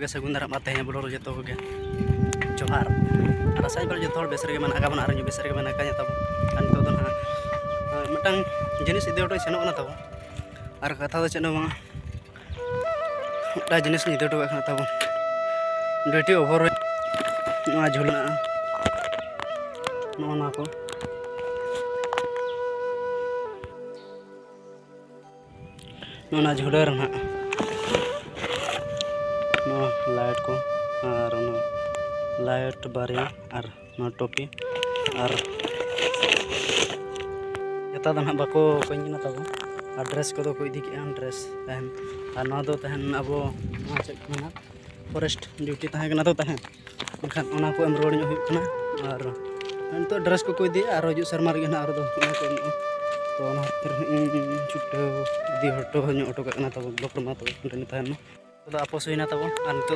सगुन दाराम तेज ब्लॉग जो को जोहार और आशा बल जो बेस रे मेना बना और बेस रे मेना तब नित ना मिटन जिनिस इदी हटो सेनोना तब और कथा तो चेना बा जिनिस इदी हटो तब डटी ओवर झुलना ना को ना झुलर ना लाइट को और लाइट बारिया और टोपी और जता ना बाको कईना तब और ड्रेस को को इदी के ड्रेस तहन और ना दो तहन अब चेकना फॉरेस्ट ड्यूटी तहन तो तहन एनखान ओना को एम रोड ᱧᱚᱜ हुई कना और तो ड्रेस को इदी और हजू शर्मा रे ना और दो तो ना छुट्टे इदी हटो हटो कना तब ब्लॉक रमा तो तहन तो आपोस हुई तब और नित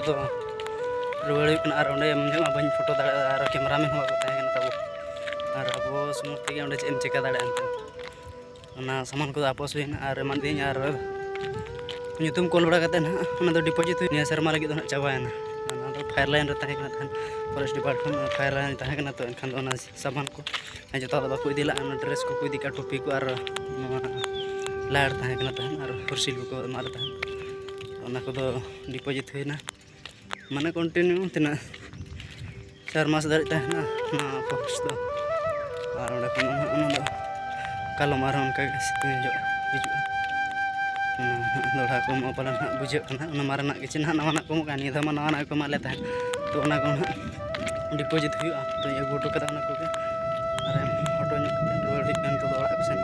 रुआड़ और बी फोटो दाड़ा और कैमरामैन तहन तब और अब समूह अंडे चेम चिका दाड़ा सामान को आपोस हुई और एमादी और ᱧᱩᱛᱩᱢ कॉल बड़ा ना डिपोजिट हुई शर्मा लगे ना चाबाना फायर लाइन रे तहन फॉरेस्ट डिपार्टमेंट फायर लाइन तहन तो एनखान सामान को जो बाको इदिला ड्रेस को इदी का टोपी को और लाइट तहन और कुर्सी को एमा तहन डिपोजिट हुईना माने कंटिन्यू तना 4 मास दाड़ी तहना ना फॉरेस्ट दो और कालम और उनका हिजुआ दौड़ा को पालन बुझे मारना किसी ना नवा को निया धाम नवा को माले तहन तो डिपोजिट हुआ तो अगू हटो और हटो रुआड़ तो ओड़ा सेन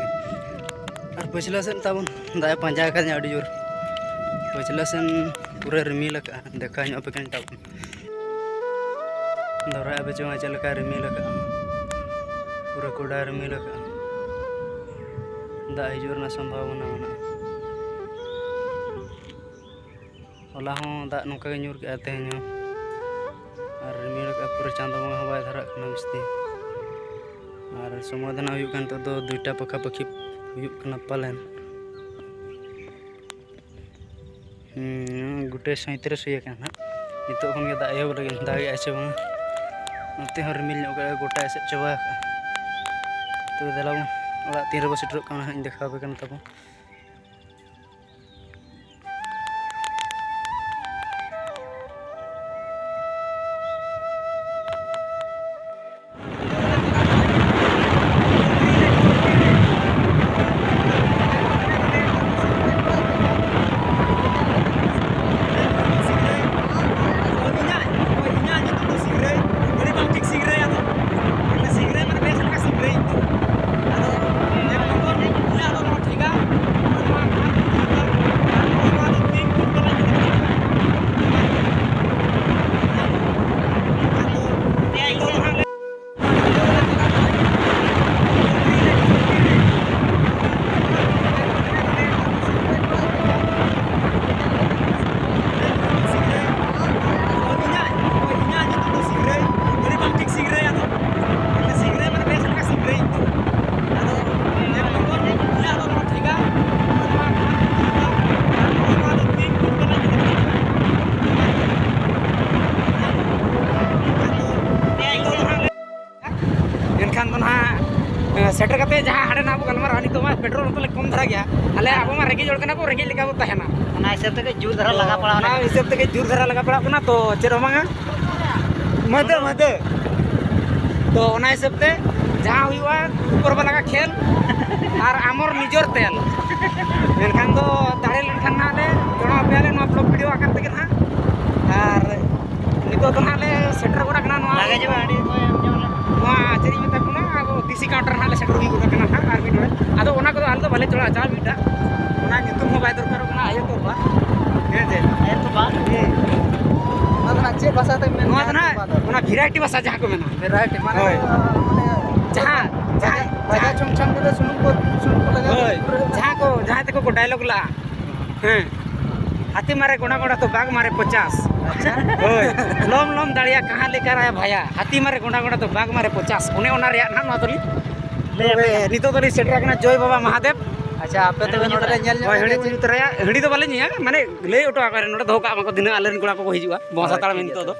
और पछला सेन तब दाए पाजा का जोर पछला सेन पूरा रिमिल देखा पे तब दौरा बेचो चलका रिमिल पूरा कोड़ा रिमिल दा हिजुरना संभावना होना होला दा नौका ᱧᱩᱨ के तेहन और रिमिल पूरा चांदो बंगा बाय धरा बस्ती और समाधान तो दुईटा पखा पखी पालन गुटे 37 हुई नित खन दा एहब लगे दागे से बा नते रिमिल गोटा एसे चाबा तो देला ओड़ा तीन रे सेटर देखा तब सेटर करते जहाँ हाड़े ना गलमारा नितो पेट्रोल मतलब कम धरा गया अले अब रेगे जोड़ को रेगे लेका बो तहना हिसाब तक जुर धरा लगा पड़ा हिसाब तक जुर धरा लगा पड़ा तो चेद बांगा मद मद तो हिसाब से जहाँ हुआ ऊपर वाला खेल और आमर निजर तेल एनखान तो दाड़े लेनखान ना ले जोड़ा पे ना ब्लॉग वीडियो आकर तक ना और नितो तो ना ले सेटर कोड़ा कना नवा लागे जबा आडी नवा चेरी मता कोना अब डीसी काउंटर ना ले सेटर हुई कोना कना और वीडियो आदो ओना को आल तो भले चला चाल बीटा ओना नितुम हो बाय दरकार कोना आयो तो बा हे जे ए तो बा ना चे भाषा ते में नवा ना ओना वैरायटी भाषा जहाँ को मेना वैरायटी माने जहाँ जहाँ जहाँ चमचम के सुनुम को लगा जहाँ तक को डायलॉग ला हैं हाथी मारे गोना गोना तो बाघ मारे 50 अच्छा लम लम दाड़िया कहाँ लेकर आया भैया हाथी मारे गोना गोना तो बाघ मारे 50 उन्हें ओना रिया ना नवा तली नितो तली सेटर कना जय बाबा महादेव अच्छा आप तो हड़ी को जुतराया हड़ी तो बाले निया माने लई ऑटो आकर नोडे दो का मको दिन आलेन कोड़ा को हिजुआ बसा ताला में नितो दो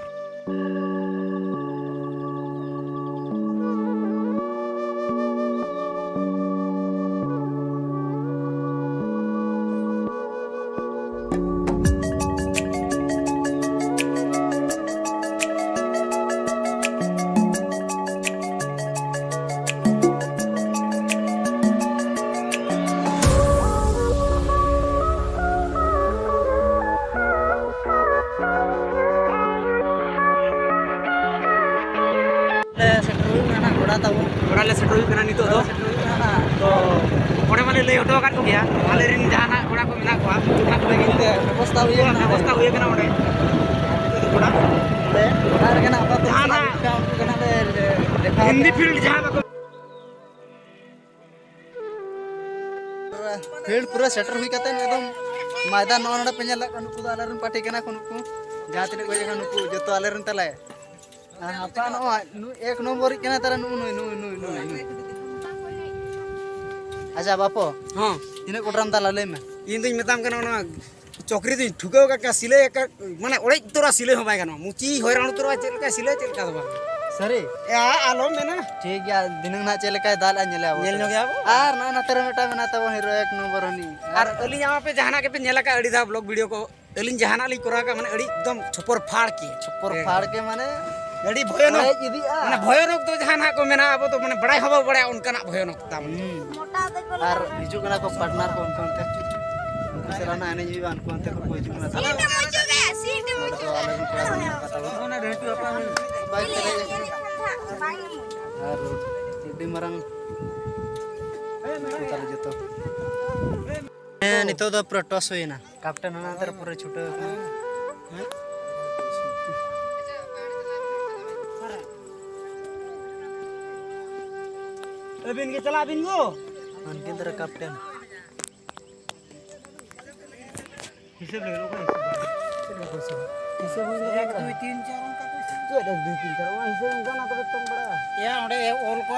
घोड़ा ले सेटल कना नितो दो तो ओडे माने लई ऑटो आकर को गया आले रिन जाना घोड़ा को मेना को उठा को लगी व्यवस्था हुई कना ओडे तो घोड़ा रे कना apa tuh जाना कना ले हिंदी फील्ड जहां को फील्ड पूरा सेटर हुई कते एकदम मैदान नोडे पे नेला नुकु ᱫᱚ ᱟᱞᱮᱨᱮᱱ ᱯᱟᱴᱤ ᱠᱟᱱᱟ ᱠᱚ नुकु जहां ᱛᱤᱱᱟᱹᱜ ᱜᱚᱡ ᱠᱟᱱᱟ नुकु ᱡᱚᱛᱚ ᱟᱞᱮᱨᱮᱱ ᱛᱟᱞᱟᱭ apa no एक number kena tara nu aja bapo हां tina kodram tala le me इन दिन मेताम कना ना चौकरी दिन ठुकाव का सिले का माने ओड़े तोरा सिले हो बाय कना मुची होराणु तोरा चेल का सिले चेल का दबा सरी या आलो मेना ठीक गया दिनंग ना चले का दाल नेले अब नेल नो गया आर ना तेरे बेटा में ना तब हीरो एक नंबर हनी और अली यहां पे जहाना के पे नेला का अड़ी दा ब्लॉग वीडियो को अली जहाना ली कोरा का माने अड़ी एकदम छपर फाड़ के माने अड़ी भयानक माने भयानक तो जहाना को मेना अब तो माने बड़ा हवा बड़ा उनका भयानक ता और हिजू कना को पार्टनर को उनका उनते सराना आने जी बान को उनते को हिजू कना सीट मुचो ना रेटू अपना बाइक करे और एडी मरंग चल जतो नितो द प्रोटोस होइना कैप्टन ना तर पूरा छुटो अबिन के चला अबिन गो उनके अंदर कैप्टन हिसाब ले लो का हिसाब 1 2 3 4 का हिसाब 1 2 3 4 हिसाब उनका ना तो तुम बड़ा या ओडे ऑल को